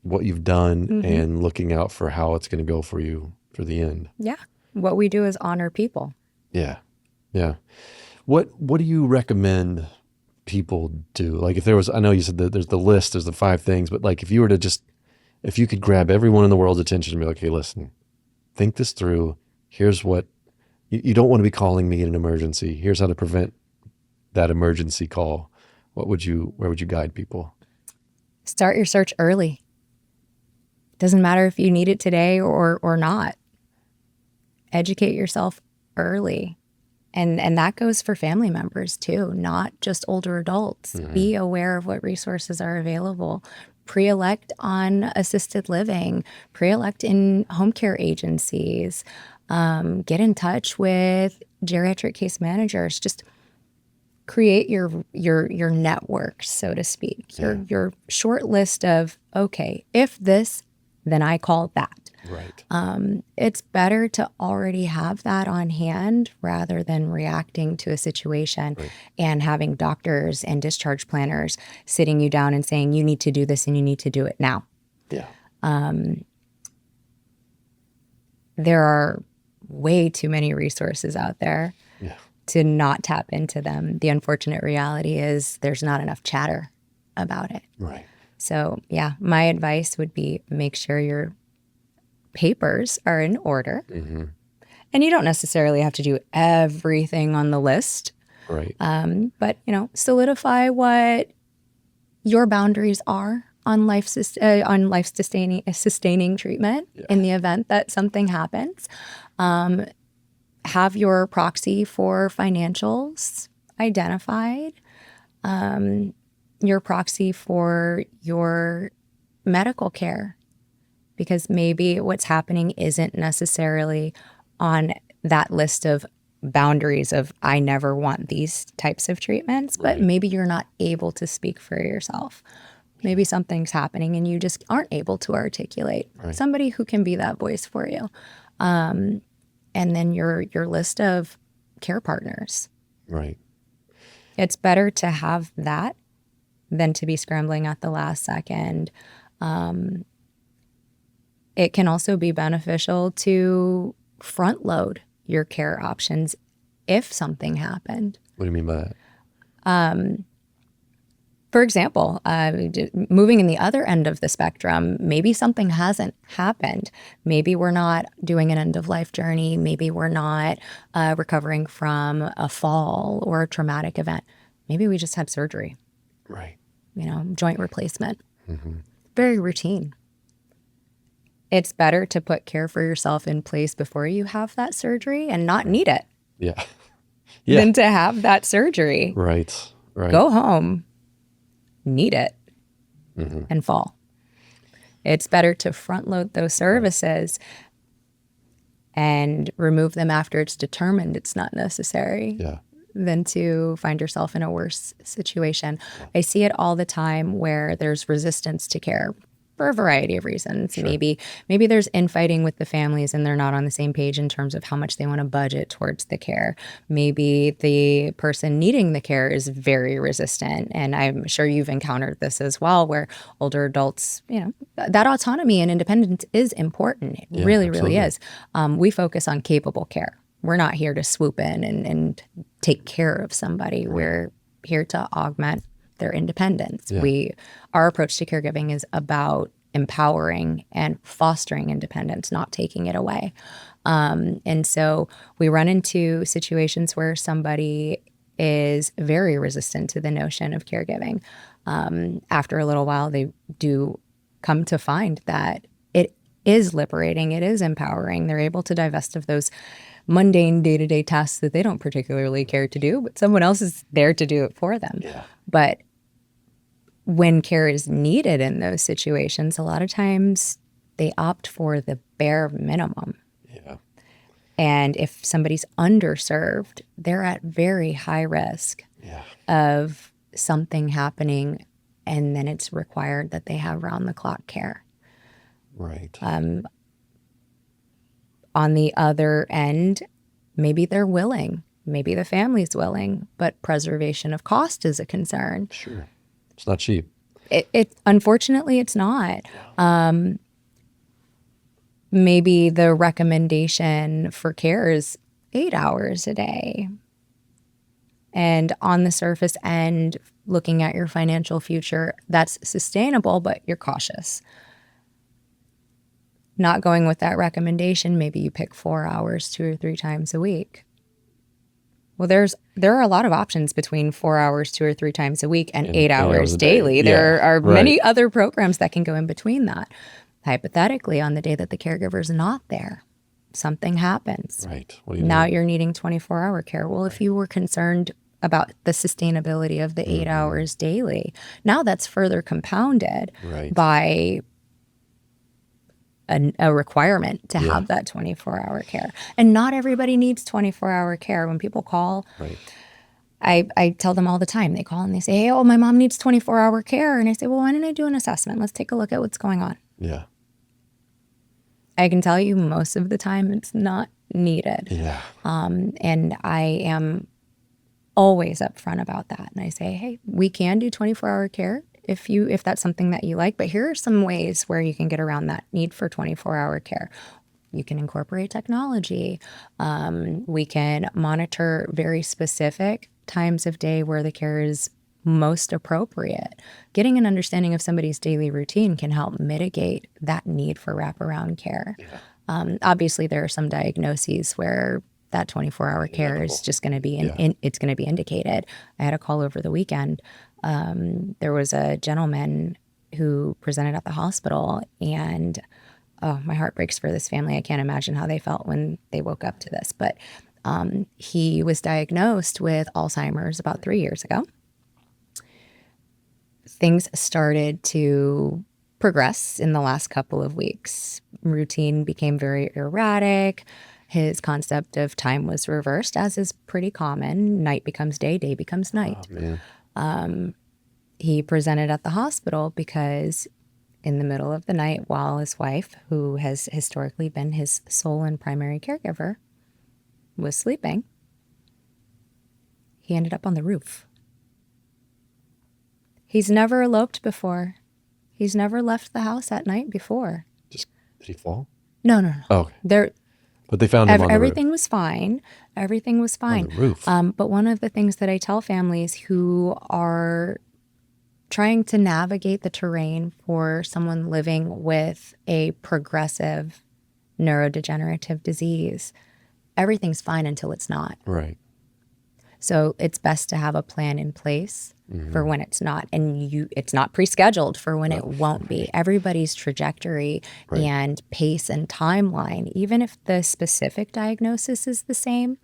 [SPEAKER 1] what you've done and looking out for how it's going to go for you for the end.
[SPEAKER 2] Yeah. What we do is honor people.
[SPEAKER 1] Yeah. Yeah. What do you recommend
[SPEAKER 3] people do? Like if there was, I know you said that there's the list, there's the 5 things, but like if you were to just, if you could grab everyone in the world's attention and be like, hey, listen, think this through. Here's what, you don't want to be calling me in an emergency. Here's how to prevent that emergency call. Where would you guide people?
[SPEAKER 2] Start your search early. Doesn't matter if you need it today or not. Educate yourself early. And that goes for family members too, not just older adults. Be aware of what resources are available. Pre-elect on assisted living, pre-elect in home care agencies, get in touch with geriatric case managers. Just create your network, so to speak. Your short list of, okay, if this, then I call that.
[SPEAKER 3] Right.
[SPEAKER 2] It's better to already have that on hand rather than reacting to a situation and having doctors and discharge planners sitting you down and saying, you need to do this and you need to do it now.
[SPEAKER 3] Yeah.
[SPEAKER 2] There are way too many resources out there to not tap into them. The unfortunate reality is there's not enough chatter about it.
[SPEAKER 3] Right.
[SPEAKER 2] So yeah, my advice would be make sure your papers are in order. And you don't necessarily have to do everything on the list.
[SPEAKER 3] Right.
[SPEAKER 2] But, solidify what your boundaries are on life-sustaining treatment in the event that something happens. Have your proxy for financials identified. Your proxy for your medical care. Because maybe what's happening isn't necessarily on that list of boundaries of I never want these types of treatments, but maybe you're not able to speak for yourself. Maybe something's happening and you just aren't able to articulate. Somebody who can be that voice for you. And then your list of care partners.
[SPEAKER 3] Right.
[SPEAKER 2] It's better to have that than to be scrambling at the last second. It can also be beneficial to front load your care options if something happened.
[SPEAKER 3] What do you mean by that?
[SPEAKER 2] For example, moving in the other end of the spectrum, maybe something hasn't happened. Maybe we're not doing an end-of-life journey. Maybe we're not recovering from a fall or a traumatic event. Maybe we just had surgery.
[SPEAKER 3] Right.
[SPEAKER 2] Joint replacement. Very routine. It's better to put care for yourself in place before you have that surgery and not need it.
[SPEAKER 3] Yeah.
[SPEAKER 2] Than to have that surgery.
[SPEAKER 3] Right.
[SPEAKER 2] Go home, need it, and fall. It's better to front load those services and remove them after it's determined it's not necessary than to find yourself in a worse situation. I see it all the time where there's resistance to care for a variety of reasons. Maybe there's infighting with the families and they're not on the same page in terms of how much they want to budget towards the care. Maybe the person needing the care is very resistant. And I'm sure you've encountered this as well, where older adults, that autonomy and independence is important. It really is. We focus on capable care. We're not here to swoop in and take care of somebody. We're here to augment their independence. Our approach to caregiving is about empowering and fostering independence, not taking it away. And so we run into situations where somebody is very resistant to the notion of caregiving. After a little while, they do come to find that it is liberating, it is empowering. They're able to divest of those mundane day-to-day tasks that they don't particularly care to do, but someone else is there to do it for them. But when care is needed in those situations, a lot of times they opt for the bare minimum. And if somebody's underserved, they're at very high risk of something happening, and then it's required that they have round-the-clock care.
[SPEAKER 3] Right.
[SPEAKER 2] On the other end, maybe they're willing, maybe the family's willing, but preservation of cost is a concern.
[SPEAKER 3] Sure. It's not cheap.
[SPEAKER 2] It unfortunately, it's not. Maybe the recommendation for care is 8 hours a day. And on the surface end, looking at your financial future, that's sustainable, but you're cautious. Not going with that recommendation, maybe you pick 4 hours 2 or 3 times a week. Well, there are a lot of options between 4 hours 2 or 3 times a week and 8 hours
[SPEAKER 3] a day.
[SPEAKER 2] daily.
[SPEAKER 3] Yeah,
[SPEAKER 2] There are
[SPEAKER 3] right.
[SPEAKER 2] many other programs that can go in between that. Hypothetically, on the day that the caregiver's not there, something happens.
[SPEAKER 3] Right. What do you
[SPEAKER 2] Now
[SPEAKER 3] do?
[SPEAKER 2] you're needing 24-hour care. Well, if you were concerned about the sustainability of the 8 hours daily, now that's further compounded
[SPEAKER 3] Right.
[SPEAKER 2] by a requirement to
[SPEAKER 3] Yeah.
[SPEAKER 2] have that 24-hour care. And not everybody needs 24-hour care. When people call,
[SPEAKER 3] Right.
[SPEAKER 2] I tell them all the time. They call and they say, hey, oh, my mom needs 24-hour care. And I say, well, why don't I do an assessment? Let's take a look at what's going on.
[SPEAKER 3] Yeah.
[SPEAKER 2] I can tell you most of the time it's not needed.
[SPEAKER 3] Yeah.
[SPEAKER 2] And I am always upfront about that. And I say, hey, we can do 24-hour care if that's something that you like. But here are some ways where you can get around that need for 24-hour care. You can incorporate technology. We can monitor very specific times of day where the care is most appropriate. Getting an understanding of somebody's daily routine can help mitigate that need for wraparound care. Obviously, there are some diagnoses where that 24-hour care is just going to be it's going to be indicated. I had a call over the weekend. There was a gentleman who presented at the hospital, and oh, my heart breaks for this family. I can't imagine how they felt when they woke up to this. But he was diagnosed with Alzheimer's about 3 years ago. Things started to progress in the last couple of weeks. Routine became very erratic. His concept of time was reversed, as is pretty common. Night becomes day, day becomes night.
[SPEAKER 3] Oh, man.
[SPEAKER 2] He presented at the hospital because in the middle of the night, while his wife, who has historically been his sole and primary caregiver, was sleeping, he ended up on the roof. He's never eloped before. He's never left the house at night before.
[SPEAKER 3] Did he fall?
[SPEAKER 2] No.
[SPEAKER 3] Oh, okay.
[SPEAKER 2] There,
[SPEAKER 3] But they found him on the
[SPEAKER 2] everything
[SPEAKER 3] roof.
[SPEAKER 2] was fine. Everything was fine.
[SPEAKER 3] On the roof.
[SPEAKER 2] But one of the things that I tell families who are trying to navigate the terrain for someone living with a progressive neurodegenerative disease, everything's fine until it's not.
[SPEAKER 3] Right.
[SPEAKER 2] So it's best to have a plan in place for when it's not, and it's not pre-scheduled for when it won't be. Everybody's trajectory and pace and timeline, even if the specific diagnosis is the same,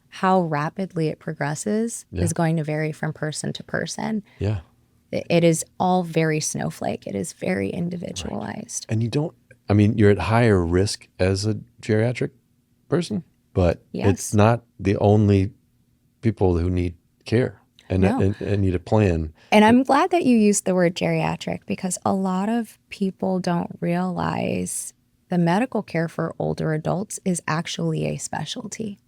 [SPEAKER 2] how rapidly it progresses is going to vary from person to person.
[SPEAKER 3] Yeah.
[SPEAKER 2] It is all very snowflake. It is very individualized.
[SPEAKER 3] And you're at higher risk as a geriatric person, but it's not the only people who need care and need a plan.
[SPEAKER 2] And I'm glad that you used the word geriatric, because a lot of people don't realize the medical care for older adults is actually a specialty.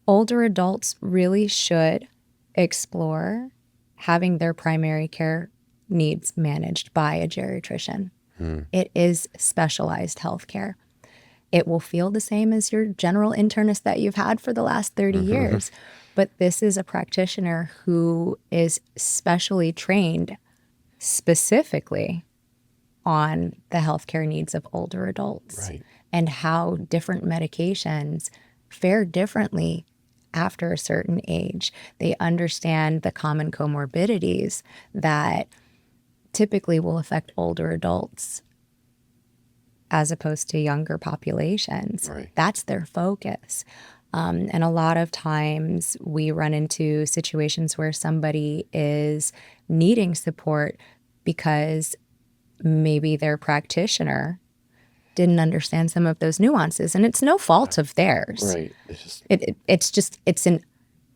[SPEAKER 2] Older adults really should explore having their primary care needs managed by a geriatrician. It is specialized health care. It will feel the same as your general internist that you've had for the last 30 years. But this is a practitioner who is specially trained specifically on the healthcare needs of older adults and how different medications fare differently after a certain age. They understand the common comorbidities that typically will affect older adults as opposed to younger populations. That's their focus. And a lot of times we run into situations where somebody is needing support because maybe their practitioner didn't understand some of those nuances, and it's no fault of theirs.
[SPEAKER 3] Right.
[SPEAKER 2] It's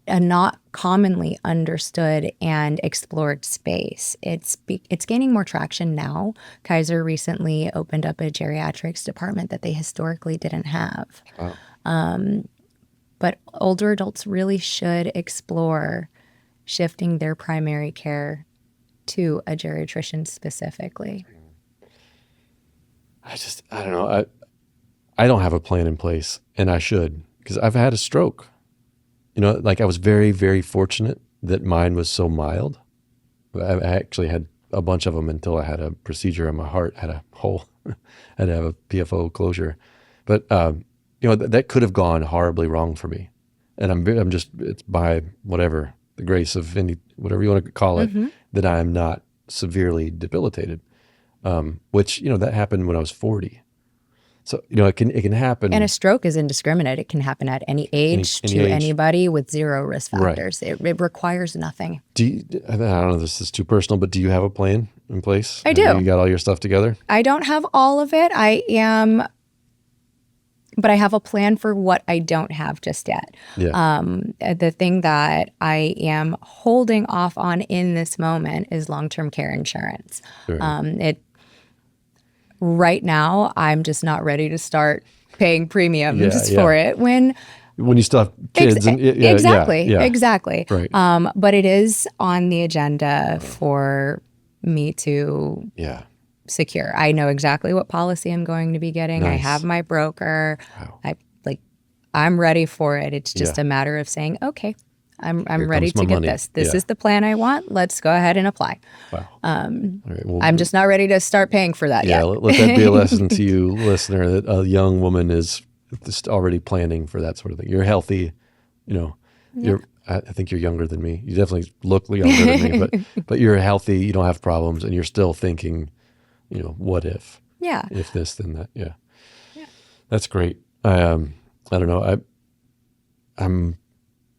[SPEAKER 2] a not commonly understood and explored space. It's gaining more traction now. Kaiser recently opened up a geriatrics department that they historically didn't have. But older adults really should explore shifting their primary care to a geriatrician specifically.
[SPEAKER 3] I don't know. I don't have a plan in place, and I should, because I've had a stroke. like I was very, very fortunate that mine was so mild. I actually had a bunch of them until I had a procedure on my heart, had a hole, had to have a PFO closure. But, that could have gone horribly wrong for me. And I'm just, it's by whatever, the grace of whatever you want to call it, that I am not severely debilitated. Which, that happened when I was 40. So, it can happen.
[SPEAKER 2] And a stroke is indiscriminate. It can happen at any age
[SPEAKER 3] any
[SPEAKER 2] to
[SPEAKER 3] age.
[SPEAKER 2] anybody with zero risk
[SPEAKER 3] Right.
[SPEAKER 2] factors. It requires nothing.
[SPEAKER 3] I don't know if this is too personal, but do you have a plan in place?
[SPEAKER 2] I do.
[SPEAKER 3] You got all your stuff together?
[SPEAKER 2] I don't have all of it. But I have a plan for what I don't have just yet.
[SPEAKER 3] Yeah.
[SPEAKER 2] The thing that I am holding off on in this moment is long-term care insurance.
[SPEAKER 3] Sure.
[SPEAKER 2] Right now, I'm just not ready to start paying premiums
[SPEAKER 3] Yeah.
[SPEAKER 2] for it when
[SPEAKER 3] When you still have kids.
[SPEAKER 2] exactly.
[SPEAKER 3] Right.
[SPEAKER 2] But it is on the agenda for me to
[SPEAKER 3] Yeah.
[SPEAKER 2] secure. I know exactly what policy I'm going to be getting. I
[SPEAKER 3] Nice.
[SPEAKER 2] have my broker.
[SPEAKER 3] Wow.
[SPEAKER 2] I'm ready for it. It's just
[SPEAKER 3] Yeah.
[SPEAKER 2] a matter of saying, okay, I'm
[SPEAKER 3] Here
[SPEAKER 2] ready
[SPEAKER 3] comes my
[SPEAKER 2] to get
[SPEAKER 3] money.
[SPEAKER 2] this. This
[SPEAKER 3] Yeah.
[SPEAKER 2] is the plan I want. Let's go ahead and apply.
[SPEAKER 3] Wow. All right. Well,
[SPEAKER 2] I'm just not ready to start paying for that
[SPEAKER 3] yeah,
[SPEAKER 2] yet.
[SPEAKER 3] let that be a lesson to you, listener, that a young woman is just already planning for that sort of thing. You're healthy, I think you're younger than me. You definitely look younger than me, but you're healthy. You don't have problems, and you're still thinking, what if?
[SPEAKER 2] Yeah.
[SPEAKER 3] If this, then that. Yeah. That's great. I don't know. I'm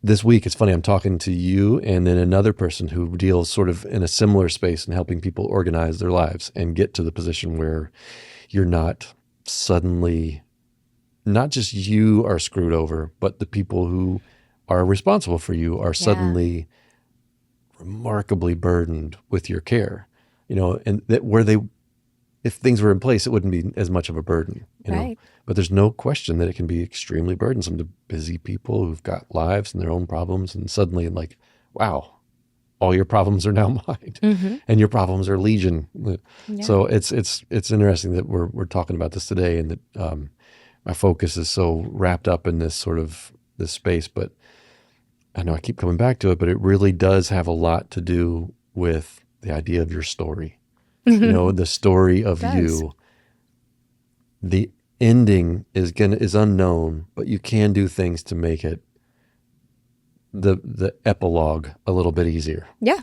[SPEAKER 3] this week. It's funny. I'm talking to you and then another person who deals sort of in a similar space and helping people organize their lives and get to the position where you're not suddenly, not just you are screwed over, but the people who are responsible for you are suddenly remarkably burdened with your care, and that if things were in place, it wouldn't be as much of a burden,
[SPEAKER 2] Right.
[SPEAKER 3] But there's no question that it can be extremely burdensome to busy people who've got lives and their own problems, and suddenly, like, wow, all your problems are now mine, and your problems are legion. So it's interesting that we're talking about this today, and that my focus is so wrapped up in this sort of this space. But I know I keep coming back to it, but it really does have a lot to do with the idea of your story. The story of you. The ending is unknown, but you can do things to make it the epilogue a little bit easier.
[SPEAKER 2] Yeah.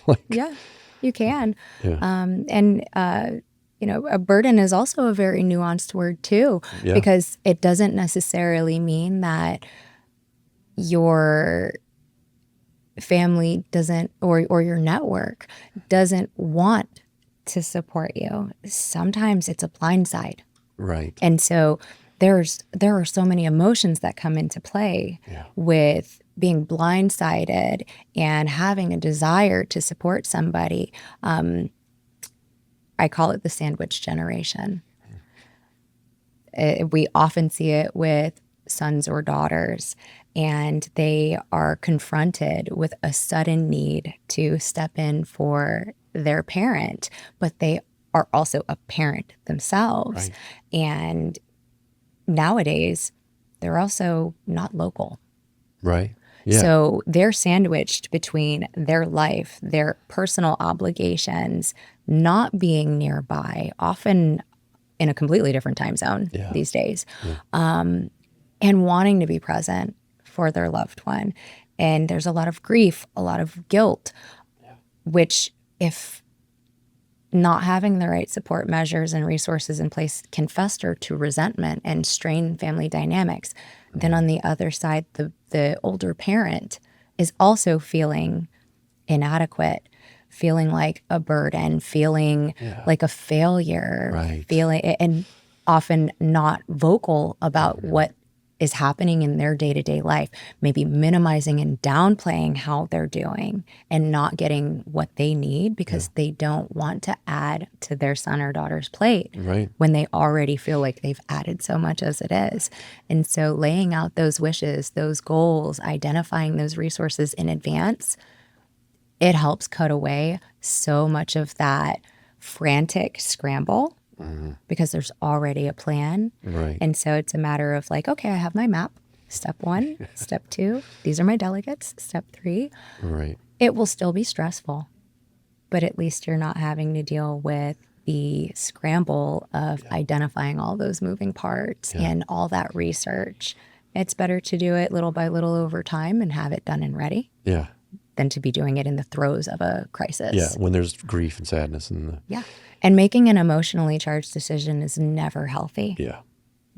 [SPEAKER 3] Like,
[SPEAKER 2] Yeah, you can.
[SPEAKER 3] yeah.
[SPEAKER 2] A burden is also a very nuanced word too,
[SPEAKER 3] Yeah.
[SPEAKER 2] because it doesn't necessarily mean that your family doesn't, or your network doesn't want to support you. Sometimes it's a blindside.
[SPEAKER 3] Right.
[SPEAKER 2] And so there are so many emotions that come into play with being blindsided and having a desire to support somebody. I call it the sandwich generation. We often see it with sons or daughters, and they are confronted with a sudden need to step in for their parent, but they are also a parent themselves.
[SPEAKER 3] Right.
[SPEAKER 2] And nowadays, they're also not local.
[SPEAKER 3] Right. Yeah.
[SPEAKER 2] So they're sandwiched between their life, their personal obligations, not being nearby, often in a completely different time zone these days, and wanting to be present for their loved one. And there's a lot of grief, a lot of guilt, which, if not having the right support measures and resources in place, can fester to resentment and strain family dynamics. Then on the other side, the older parent is also feeling inadequate, feeling like a burden, feeling like a failure,
[SPEAKER 3] Right.
[SPEAKER 2] feeling, and often not vocal about what is happening in their day-to-day life, maybe minimizing and downplaying how they're doing and not getting what they need because they don't want to add to their son or daughter's plate
[SPEAKER 3] Right.
[SPEAKER 2] when they already feel like they've added so much as it is. And so laying out those wishes, those goals, identifying those resources in advance, it helps cut away so much of that frantic scramble because there's already a plan.
[SPEAKER 3] Right.
[SPEAKER 2] And so it's a matter of like, okay, I have my map. Step 1, step 2, these are my delegates. Step 3,
[SPEAKER 3] Right.
[SPEAKER 2] it will still be stressful, but at least you're not having to deal with the scramble of identifying all those moving parts and all that research. It's better to do it little by little over time and have it done and ready
[SPEAKER 3] Yeah.
[SPEAKER 2] than to be doing it in the throes of a crisis.
[SPEAKER 3] Yeah. When there's grief and sadness
[SPEAKER 2] Yeah. And making an emotionally charged decision is never healthy.
[SPEAKER 3] yeah.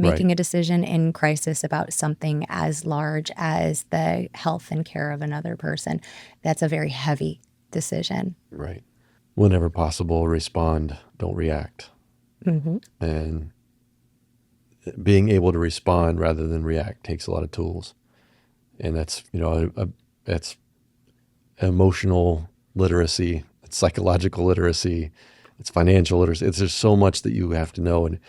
[SPEAKER 2] Making a decision in crisis about something as large as the health and care of another person, that's a very heavy decision.
[SPEAKER 3] Right. Whenever possible, respond, don't react. And being able to respond rather than react takes a lot of tools. And that's, that's emotional literacy, it's psychological literacy, it's financial literacy. There's so much that you have to know. And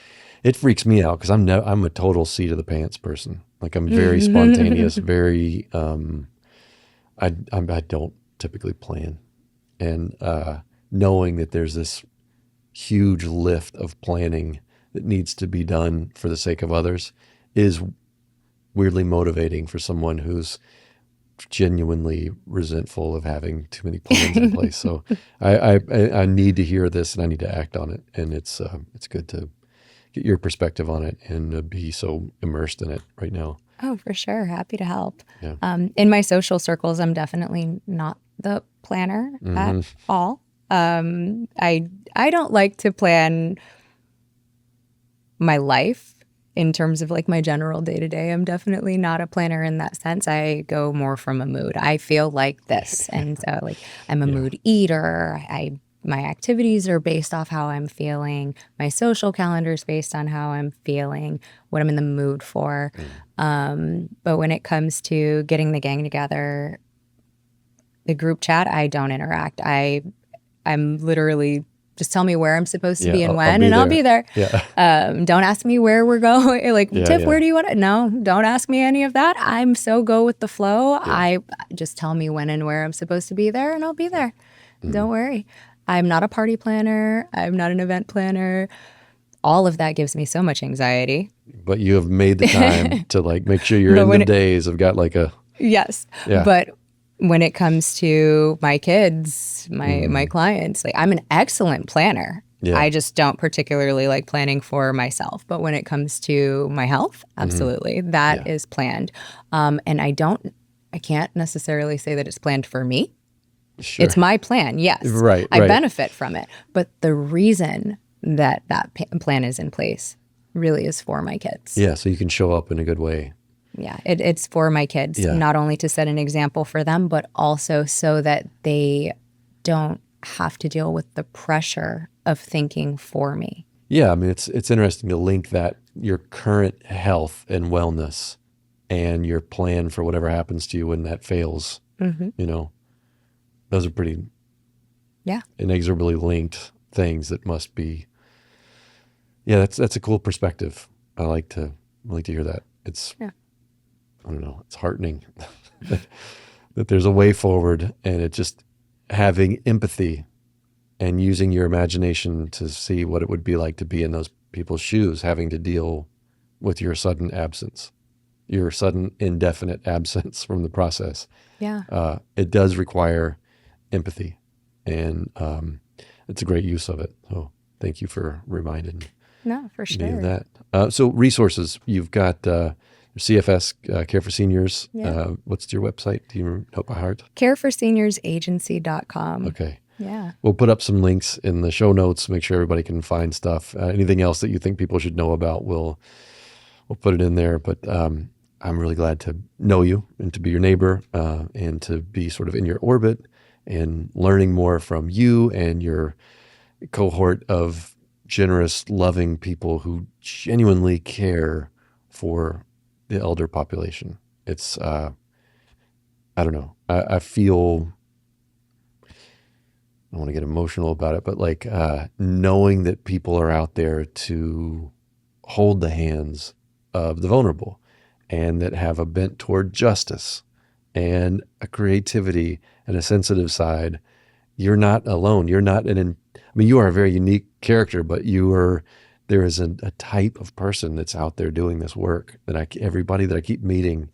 [SPEAKER 3] it freaks me out because I'm a total seat of the pants person. Like I'm very spontaneous, very, I don't typically plan. And knowing that there's this huge lift of planning that needs to be done for the sake of others is weirdly motivating for someone who's genuinely resentful of having too many plans in place. So I need to hear this and I need to act on it. And it's good to get your perspective on it and be so immersed in it right now.
[SPEAKER 2] Oh, for sure. Happy to help.
[SPEAKER 3] Yeah.
[SPEAKER 2] In my social circles, I'm definitely not the planner at all. I don't like to plan my life in terms of like my general day to day. I'm definitely not a planner in that sense. I go more from a mood. I feel like this, and so like I'm a mood eater. My activities are based off how I'm feeling. My social calendar is based on how I'm feeling, what I'm in the mood for. But when it comes to getting the gang together, the group chat, I don't interact. I'm literally just tell me where I'm supposed to be and when, and I'll be there.
[SPEAKER 3] Yeah.
[SPEAKER 2] Don't ask me where we're going. Like, Tiff,
[SPEAKER 3] yeah.
[SPEAKER 2] where do you want to? No, don't ask me any of that. I'm so go with the flow. I just tell me when and where I'm supposed to be there, and I'll be there. Don't worry. I'm not a party planner. I'm not an event planner. All of that gives me so much anxiety.
[SPEAKER 3] But you have made the time to like make sure you're in the days of got like a
[SPEAKER 2] yes.
[SPEAKER 3] Yeah.
[SPEAKER 2] But when it comes to my kids, my clients, like I'm an excellent planner.
[SPEAKER 3] Yeah.
[SPEAKER 2] I just don't particularly like planning for myself. But when it comes to my health, absolutely, that is planned. And I can't necessarily say that it's planned for me.
[SPEAKER 3] Sure.
[SPEAKER 2] It's my plan, yes.
[SPEAKER 3] Right.
[SPEAKER 2] I benefit from it. But the reason that plan is in place really is for my kids.
[SPEAKER 3] Yeah, so you can show up in a good way.
[SPEAKER 2] Yeah, it's for my kids, not only to set an example for them, but also so that they don't have to deal with the pressure of thinking for me.
[SPEAKER 3] Yeah, I mean, it's interesting to link that your current health and wellness and your plan for whatever happens to you when that fails, those are pretty inexorably linked things that must be. Yeah, that's a cool perspective. I like to hear that. It's I don't know, it's heartening that there's a way forward, and it just having empathy and using your imagination to see what it would be like to be in those people's shoes, having to deal with your sudden absence, your sudden indefinite absence from the process.
[SPEAKER 2] Yeah.
[SPEAKER 3] It does require empathy, and it's a great use of it. So thank you for reminding
[SPEAKER 2] No, for
[SPEAKER 3] me of
[SPEAKER 2] sure.
[SPEAKER 3] that. So resources, you've got CFS, Care for Seniors.
[SPEAKER 2] Yeah.
[SPEAKER 3] What's your website? Do you know by heart?
[SPEAKER 2] careforseniorsagency.com.
[SPEAKER 3] Okay.
[SPEAKER 2] Yeah.
[SPEAKER 3] We'll put up some links in the show notes, make sure everybody can find stuff. Anything else that you think people should know about, we'll put it in there. But I'm really glad to know you and to be your neighbor and to be sort of in your orbit and learning more from you and your cohort of generous, loving people who genuinely care for the elder population. It's, I don't know, I feel, I don't want to get emotional about it, but like knowing that people are out there to hold the hands of the vulnerable and that have a bent toward justice and a creativity and a sensitive side. You're not alone. You're not you are a very unique character, but you are there is a type of person that's out there doing this work that everybody that I keep meeting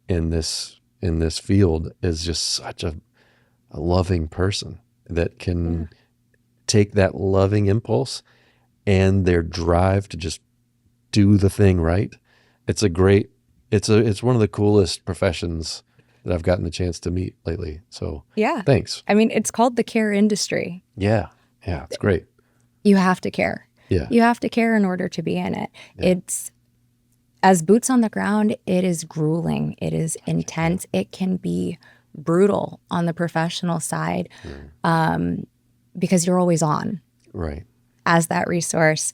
[SPEAKER 3] in this field is just such a loving person that can take that loving impulse and their drive to just do the thing right. It's one of the coolest professions that I've gotten the chance to meet lately. So
[SPEAKER 2] Yeah.
[SPEAKER 3] thanks.
[SPEAKER 2] I mean, it's called the care industry.
[SPEAKER 3] Yeah. Yeah. It's great.
[SPEAKER 2] You have to care.
[SPEAKER 3] Yeah.
[SPEAKER 2] You have to care in order to be in it.
[SPEAKER 3] Yeah.
[SPEAKER 2] It's, as boots on the ground, it is grueling. It is intense. It can be brutal on the professional side because you're always on.
[SPEAKER 3] Right.
[SPEAKER 2] As that resource,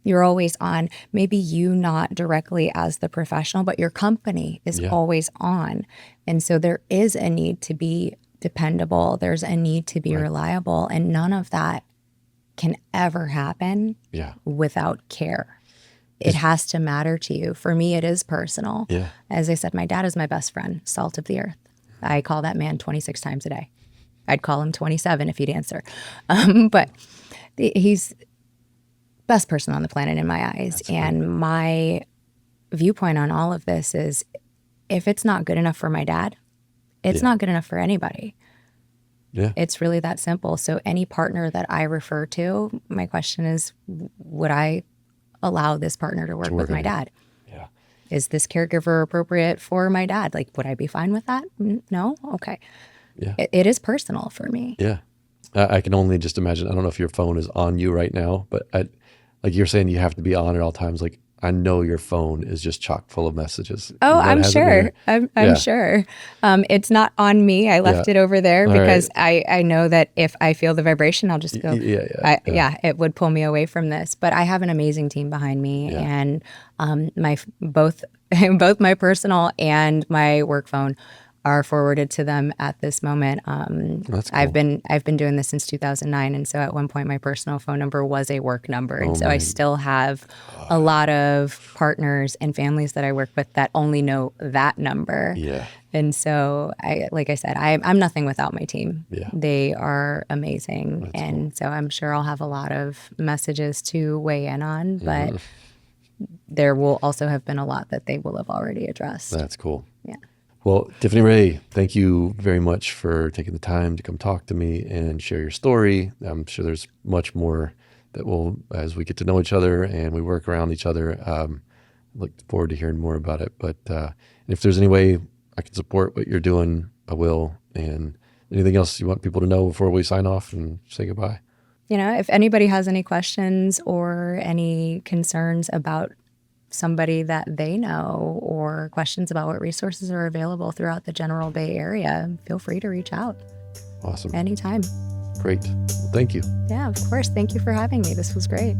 [SPEAKER 2] you're always on. Maybe you not directly as the professional, but your company is always on. And so there is a need to be dependable. There's a need to be reliable. And none of that can ever happen without care. It has to matter to you. For me, it is personal.
[SPEAKER 3] Yeah.
[SPEAKER 2] As I said, my dad is my best friend, salt of the earth. I call that man 26 times a day. I'd call him 27 if he'd answer. But he's best person on the planet in my eyes. And my viewpoint on all of this is if it's not good enough for my dad, it's not good enough for anybody.
[SPEAKER 3] Yeah.
[SPEAKER 2] It's really that simple. So any partner that I refer to, my question is, would I allow this partner to work with my dad?
[SPEAKER 3] Yeah.
[SPEAKER 2] Is this caregiver appropriate for my dad? Like, would I be fine with that? No? Okay.
[SPEAKER 3] Yeah.
[SPEAKER 2] It is personal for me.
[SPEAKER 3] Yeah. I can only just imagine. I don't know if your phone is on you right now, but like you're saying, you have to be on at all times. Like I know your phone is just chock full of messages.
[SPEAKER 2] Oh,
[SPEAKER 3] That
[SPEAKER 2] I'm
[SPEAKER 3] hasn't
[SPEAKER 2] sure.
[SPEAKER 3] been-
[SPEAKER 2] I'm sure. It's not on me. I left it over there
[SPEAKER 3] All
[SPEAKER 2] because I know that if I feel the vibration, I'll just go.
[SPEAKER 3] Yeah.
[SPEAKER 2] It would pull me away from this. But I have an amazing team behind me, and both my personal and my work phone are forwarded to them at this moment.
[SPEAKER 3] That's cool.
[SPEAKER 2] I've been doing this since 2009, and so at one point my personal phone number was a work number, and so I still have a lot of partners and families that I work with that only know that number.
[SPEAKER 3] Yeah.
[SPEAKER 2] And so like I said, I'm nothing without my team.
[SPEAKER 3] Yeah.
[SPEAKER 2] They are amazing, and so I'm sure I'll have a lot of messages to weigh in on, but there will also have been a lot that they will have already addressed.
[SPEAKER 3] That's cool.
[SPEAKER 2] Yeah.
[SPEAKER 3] Well, Tiffaney Ray, thank you very much for taking the time to come talk to me and share your story. I'm sure there's much more that will, as we get to know each other and we work around each other, look forward to hearing more about it. But if there's any way I can support what you're doing, I will. And anything else you want people to know before we sign off and say goodbye?
[SPEAKER 2] You know, if anybody has any questions or any concerns about somebody that they know or questions about what resources are available throughout the general Bay Area, feel free to reach out.
[SPEAKER 3] Awesome.
[SPEAKER 2] Anytime.
[SPEAKER 3] Great. Well, thank you.
[SPEAKER 2] Yeah, of course. Thank you for having me. This was great.